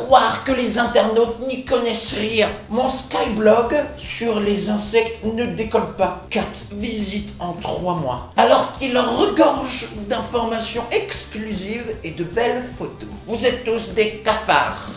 croire que les internautes n'y connaissent rien. Mon Skyblog sur les insectes ne décolle pas. 4 visites en 3 mois. Alors qu'il regorge d'informations exclusives et de belles photos. Vous êtes tous des cafards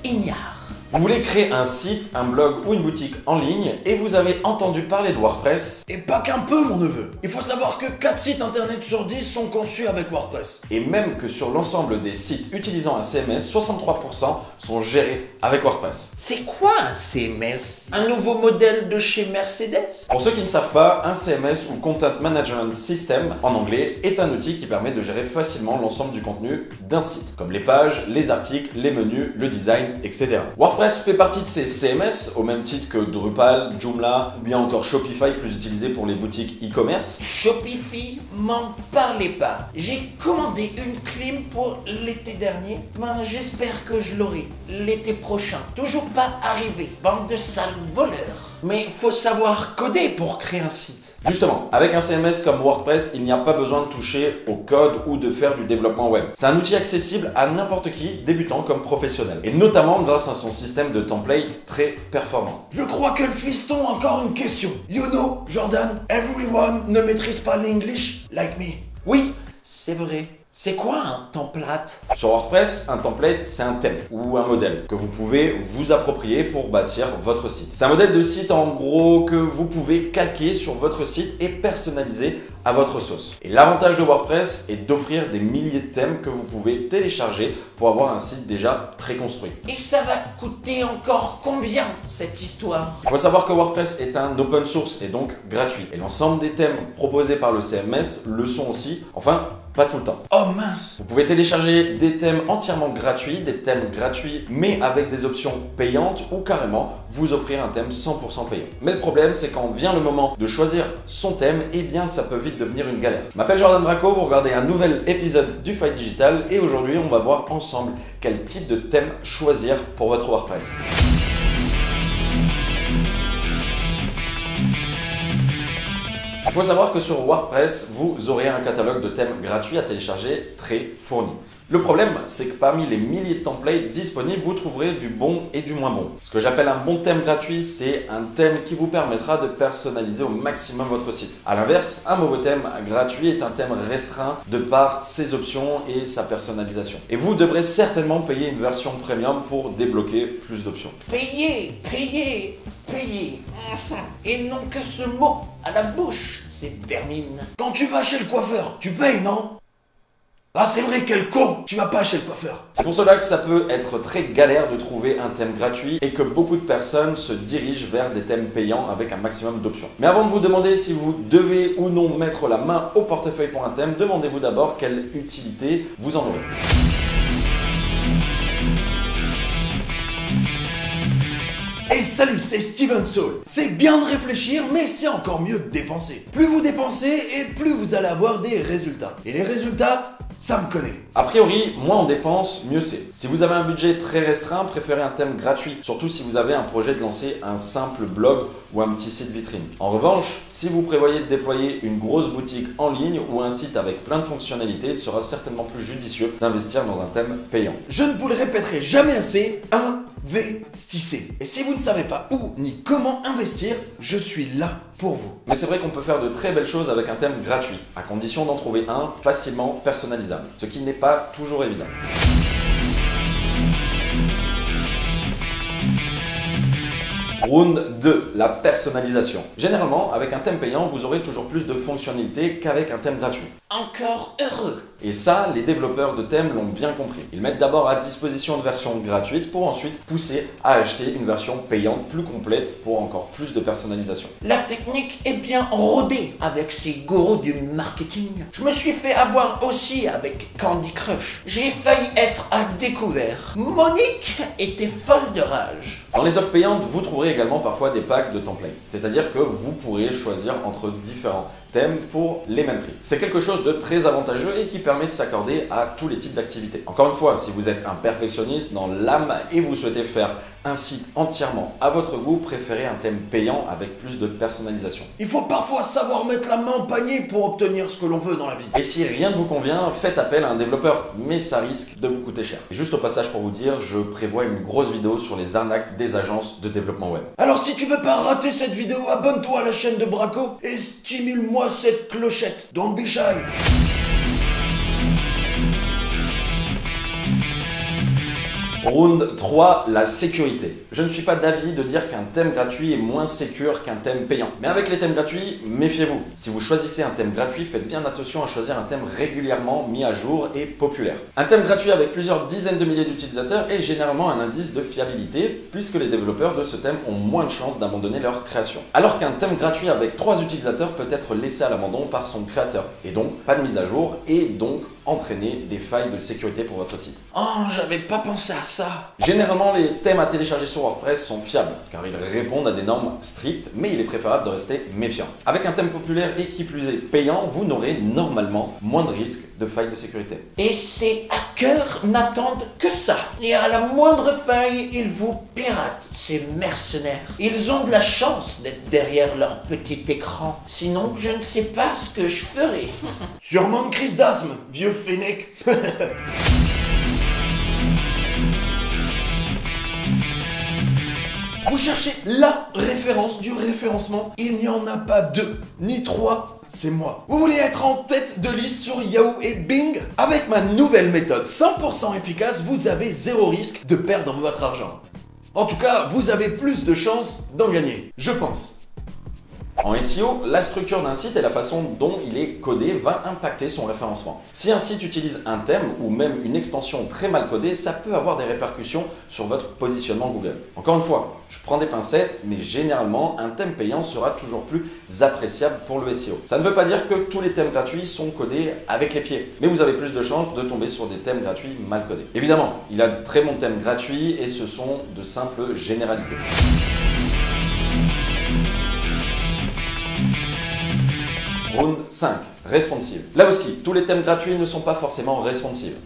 ignares. Vous voulez créer un site, un blog ou une boutique en ligne et vous avez entendu parler de WordPress. Et pas qu'un peu, mon neveu. Il faut savoir que 4 sites internet sur 10 sont conçus avec WordPress. Et même que sur l'ensemble des sites utilisant un CMS, 63% sont gérés avec WordPress. C'est quoi un CMS? Un nouveau modèle de chez Mercedes? Pour ceux qui ne savent pas, un CMS ou Content Management System en anglais est un outil qui permet de gérer facilement l'ensemble du contenu d'un site, comme les pages, les articles, les menus, le design, etc. WordPress fait partie de ces CMS au même titre que Drupal, Joomla ou bien encore Shopify, plus utilisé pour les boutiques e-commerce. Shopify, m'en parlez pas. J'ai commandé une clim pour l'été dernier. Ben, j'espère que je l'aurai l'été prochain. Toujours pas arrivé, bande de sales voleurs. Mais faut savoir coder pour créer un site. Justement, avec un CMS comme WordPress, il n'y a pas besoin de toucher au code ou de faire du développement web. C'est un outil accessible à n'importe qui, débutant comme professionnel. Et notamment grâce à son système de template très performant. Je crois que le fiston a encore une question. You know, Jordan, everyone ne maîtrise pas l'English like me. Oui, c'est vrai. C'est quoi un template? Sur WordPress, un template, c'est un thème ou un modèle que vous pouvez vous approprier pour bâtir votre site. C'est un modèle de site en gros que vous pouvez calquer sur votre site et personnaliser à votre sauce. Et l'avantage de WordPress est d'offrir des milliers de thèmes que vous pouvez télécharger pour avoir un site déjà préconstruit. Et ça va coûter encore combien cette histoire? Il faut savoir que WordPress est un open source et donc gratuit. Et l'ensemble des thèmes proposés par le CMS le sont aussi, enfin pas tout le temps. Oh mince! Vous pouvez télécharger des thèmes entièrement gratuits, des thèmes gratuits mais avec des options payantes ou carrément vous offrir un thème 100% payant. Mais le problème c'est quand vient le moment de choisir son thème, eh bien ça peut vite devenir une galère. Je m'appelle Jordan Braco, vous regardez un nouvel épisode du Fight Digital et aujourd'hui on va voir ensemble quel type de thème choisir pour votre WordPress. Il faut savoir que sur WordPress, vous aurez un catalogue de thèmes gratuits à télécharger très fourni. Le problème, c'est que parmi les milliers de templates disponibles, vous trouverez du bon et du moins bon. Ce que j'appelle un bon thème gratuit, c'est un thème qui vous permettra de personnaliser au maximum votre site. A l'inverse, un mauvais thème gratuit est un thème restreint de par ses options et sa personnalisation. Et vous devrez certainement payer une version premium pour débloquer plus d'options. Payer. Et non que ce mot à la bouche, c'est termine. Quand tu vas chez le coiffeur, tu payes, non? Ah c'est vrai, quel con! Tu vas pas chez le coiffeur. C'est pour cela que ça peut être très galère de trouver un thème gratuit et que beaucoup de personnes se dirigent vers des thèmes payants avec un maximum d'options. Mais avant de vous demander si vous devez ou non mettre la main au portefeuille pour un thème, demandez-vous d'abord quelle utilité vous en aurez. Hey salut, c'est Steven Soul. C'est bien de réfléchir, mais c'est encore mieux de dépenser. Plus vous dépensez et plus vous allez avoir des résultats. Et les résultats, ça me connaît. A priori, moins on dépense, mieux c'est. Si vous avez un budget très restreint, préférez un thème gratuit, surtout si vous avez un projet de lancer un simple blog ou un petit site vitrine. En revanche, si vous prévoyez de déployer une grosse boutique en ligne ou un site avec plein de fonctionnalités, il sera certainement plus judicieux d'investir dans un thème payant. Je ne vous le répéterai jamais assez, investissez. Et si vous ne savez pas où ni comment investir, je suis là pour vous. Mais c'est vrai qu'on peut faire de très belles choses avec un thème gratuit, à condition d'en trouver un facilement personnalisable, ce qui n'est pas toujours évident. Round 2, la personnalisation. Généralement, avec un thème payant, vous aurez toujours plus de fonctionnalités qu'avec un thème gratuit. Encore heureux. Et ça, les développeurs de thèmes l'ont bien compris. Ils mettent d'abord à disposition une version gratuite pour ensuite pousser à acheter une version payante plus complète pour encore plus de personnalisation. La technique est bien rodée avec ces gourous du marketing. Je me suis fait avoir aussi avec Candy Crush. J'ai failli être à découvert. Monique était folle de rage. Dans les offres payantes, vous trouverez également parfois des packs de templates. C'est-à-dire que vous pourrez choisir entre différents thèmes pour les mêmes prix. C'est quelque chose de très avantageux et qui permet de s'accorder à tous les types d'activités. Encore une fois, si vous êtes un perfectionniste dans l'âme et vous souhaitez faire un site entièrement à votre goût, préférez un thème payant avec plus de personnalisation. Il faut parfois savoir mettre la main au panier pour obtenir ce que l'on veut dans la vie. Et si rien ne vous convient, faites appel à un développeur, mais ça risque de vous coûter cher. Et juste au passage pour vous dire, je prévois une grosse vidéo sur les arnaques des agences de développement web. Alors si tu veux pas rater cette vidéo, abonne-toi à la chaîne de Braco et stimule-moi cette clochette. Don't be shy. Round 3, la sécurité. Je ne suis pas d'avis de dire qu'un thème gratuit est moins sécure qu'un thème payant. Mais avec les thèmes gratuits, méfiez-vous. Si vous choisissez un thème gratuit, faites bien attention à choisir un thème régulièrement mis à jour et populaire. Un thème gratuit avec plusieurs dizaines de milliers d'utilisateurs est généralement un indice de fiabilité, puisque les développeurs de ce thème ont moins de chances d'abandonner leur création. Alors qu'un thème gratuit avec 3 utilisateurs peut être laissé à l'abandon par son créateur, et donc pas de mise à jour, et donc entraîner des failles de sécurité pour votre site. Oh, j'avais pas pensé à ça. Généralement, les thèmes à télécharger sur WordPress sont fiables, car ils répondent à des normes strictes, mais il est préférable de rester méfiant. Avec un thème populaire et qui plus est payant, vous n'aurez normalement moins de risques de failles de sécurité. Et ces hackers n'attendent que ça. Et à la moindre faille, ils vous piratent, ces mercenaires. Ils ont de la chance d'être derrière leur petit écran. Sinon, je ne sais pas ce que je ferais. Sûrement une crise d'asthme, vieux fennec. Vous cherchez la référence du référencement? Il n'y en a pas 2, ni 3, c'est moi. Vous voulez être en tête de liste sur Yahoo et Bing? Avec ma nouvelle méthode 100% efficace, vous avez 0 risque de perdre votre argent. En tout cas, vous avez plus de chances d'en gagner, je pense. En SEO, la structure d'un site et la façon dont il est codé va impacter son référencement. Si un site utilise un thème ou même une extension très mal codée, ça peut avoir des répercussions sur votre positionnement Google. Encore une fois, je prends des pincettes, mais généralement, un thème payant sera toujours plus appréciable pour le SEO. Ça ne veut pas dire que tous les thèmes gratuits sont codés avec les pieds, mais vous avez plus de chances de tomber sur des thèmes gratuits mal codés. Évidemment, il y a de très bons thèmes gratuits et ce sont de simples généralités. Round 5, responsive. Là aussi, tous les thèmes gratuits ne sont pas forcément responsives.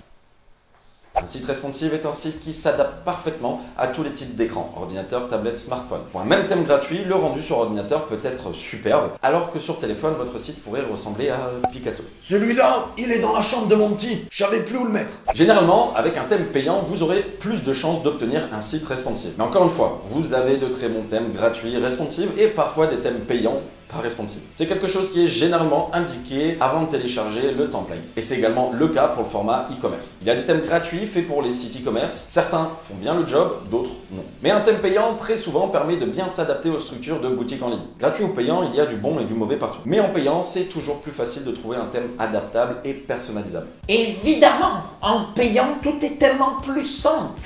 Un site responsive est un site qui s'adapte parfaitement à tous les types d'écran, ordinateur, tablette, smartphone. Pour un même thème gratuit, le rendu sur ordinateur peut être superbe, alors que sur téléphone, votre site pourrait ressembler à Picasso. Celui-là, il est dans la chambre de mon petit, je savais plus où le mettre. Généralement, avec un thème payant, vous aurez plus de chances d'obtenir un site responsive. Mais encore une fois, vous avez de très bons thèmes gratuits responsive et parfois des thèmes payants pas responsive. C'est quelque chose qui est généralement indiqué avant de télécharger le template. Et c'est également le cas pour le format e-commerce. Il y a des thèmes gratuits faits pour les sites e-commerce. Certains font bien le job, d'autres non. Mais un thème payant, très souvent, permet de bien s'adapter aux structures de boutique en ligne. Gratuit ou payant, il y a du bon et du mauvais partout. Mais en payant, c'est toujours plus facile de trouver un thème adaptable et personnalisable. Évidemment, en payant, tout est tellement plus simple.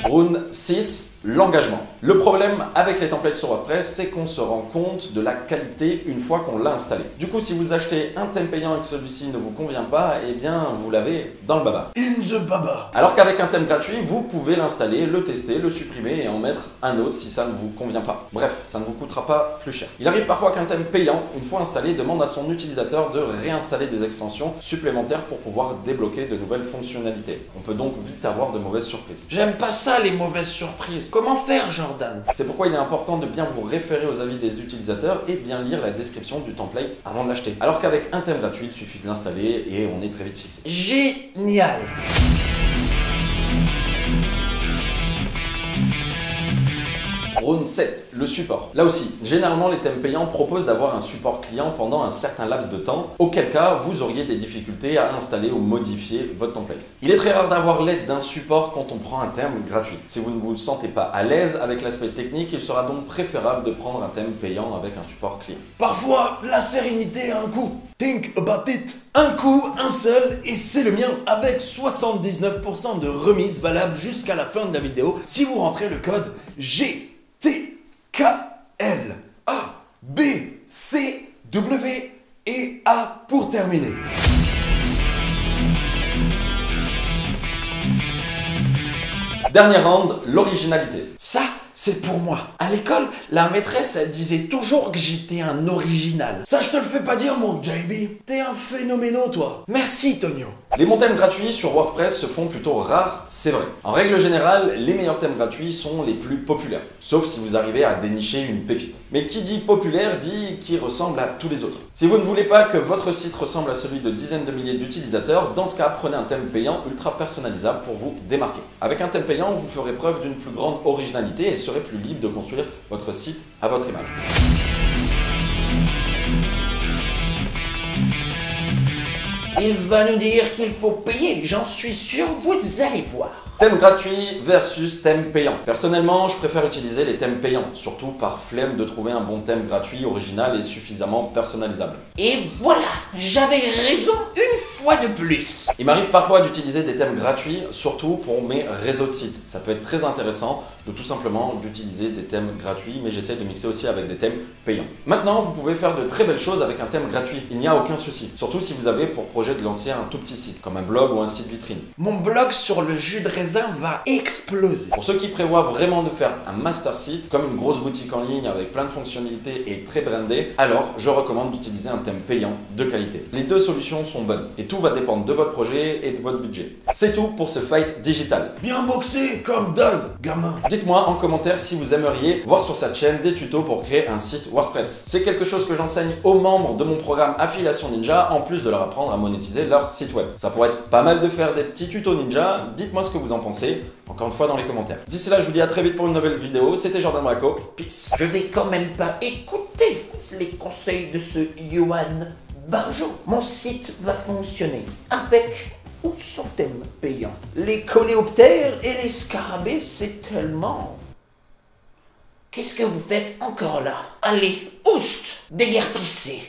Round 6, l'engagement. Le problème avec les templates sur WordPress, c'est qu'on se rend compte de la qualité une fois qu'on l'a installé. Du coup, si vous achetez un thème payant et que celui-ci ne vous convient pas, eh bien, vous l'avez dans le baba. In the baba. Alors qu'avec un thème gratuit, vous pouvez l'installer, le tester, le supprimer et en mettre un autre si ça ne vous convient pas. Bref, ça ne vous coûtera pas plus cher. Il arrive parfois qu'un thème payant, une fois installé, demande à son utilisateur de réinstaller des extensions supplémentaires pour pouvoir débloquer de nouvelles fonctionnalités. On peut donc vite avoir de mauvaises surprises. J'aime pas ça, les mauvaises surprises. Comment faire, Jordan? C'est pourquoi il est important de bien vous référer aux avis des utilisateurs et bien lire la description du template avant de l'acheter. Alors qu'avec un thème gratuit, il suffit de l'installer et on est très vite fixé. Génial! Round 7, le support. Là aussi, généralement les thèmes payants proposent d'avoir un support client pendant un certain laps de temps, auquel cas vous auriez des difficultés à installer ou modifier votre template. Il est très rare d'avoir l'aide d'un support quand on prend un thème gratuit. Si vous ne vous sentez pas à l'aise avec l'aspect technique, il sera donc préférable de prendre un thème payant avec un support client. Parfois, la sérénité a un coût. Think about it. Un coup, un seul, et c'est le mien, avec 79% de remise valable jusqu'à la fin de la vidéo si vous rentrez le code GTKLABCWEA pour terminer. Dernier round, l'originalité. Ça, c'est pour moi. À l'école, la maîtresse, elle disait toujours que j'étais un original. Ça, je te le fais pas dire, mon JB. T'es un phénoméno, toi. Merci, Tonio. Les bons thèmes gratuits sur WordPress se font plutôt rares, c'est vrai. En règle générale, les meilleurs thèmes gratuits sont les plus populaires, sauf si vous arrivez à dénicher une pépite. Mais qui dit populaire dit qui ressemble à tous les autres. Si vous ne voulez pas que votre site ressemble à celui de dizaines de milliers d'utilisateurs, dans ce cas, prenez un thème payant ultra personnalisable pour vous démarquer. Avec un thème payant, vous ferez preuve d'une plus grande originalité et serez plus libre de construire votre site à votre image. Il va nous dire qu'il faut payer, j'en suis sûr, vous allez voir. Thème gratuit versus thème payant. Personnellement, je préfère utiliser les thèmes payants, surtout par flemme de trouver un bon thème gratuit, original et suffisamment personnalisable. Et voilà, j'avais raison une fois de plus. Il m'arrive parfois d'utiliser des thèmes gratuits, surtout pour mes réseaux de sites. Ça peut être très intéressant de tout simplement d'utiliser des thèmes gratuits, mais j'essaie de mixer aussi avec des thèmes payants. Maintenant, vous pouvez faire de très belles choses avec un thème gratuit. Il n'y a aucun souci. Surtout si vous avez pour projet de lancer un tout petit site, comme un blog ou un site vitrine. Mon blog sur le jus de raisin va exploser. Pour ceux qui prévoient vraiment de faire un master site, comme une grosse boutique en ligne avec plein de fonctionnalités et très brandé, alors je recommande d'utiliser un thème payant de qualité. Les deux solutions sont bonnes et tout va dépendre de votre projet et de votre budget. C'est tout pour ce fight digital. Bien boxé comme Doug, gamin. Dites-moi en commentaire si vous aimeriez voir sur cette chaîne des tutos pour créer un site WordPress. C'est quelque chose que j'enseigne aux membres de mon programme Affiliation Ninja, en plus de leur apprendre à monétiser leur site web. Ça pourrait être pas mal de faire des petits tutos ninja. Dites-moi ce que vous en pensez, encore une fois dans les commentaires. D'ici là, je vous dis à très vite pour une nouvelle vidéo. C'était Jordan Braco. Peace. Je vais quand même pas écouter les conseils de ce Johan Barjot. Mon site va fonctionner avec ou sans thème payant. Les coléoptères et les scarabées, c'est tellement... Qu'est-ce que vous faites encore là? Allez, oust, déguerpissez.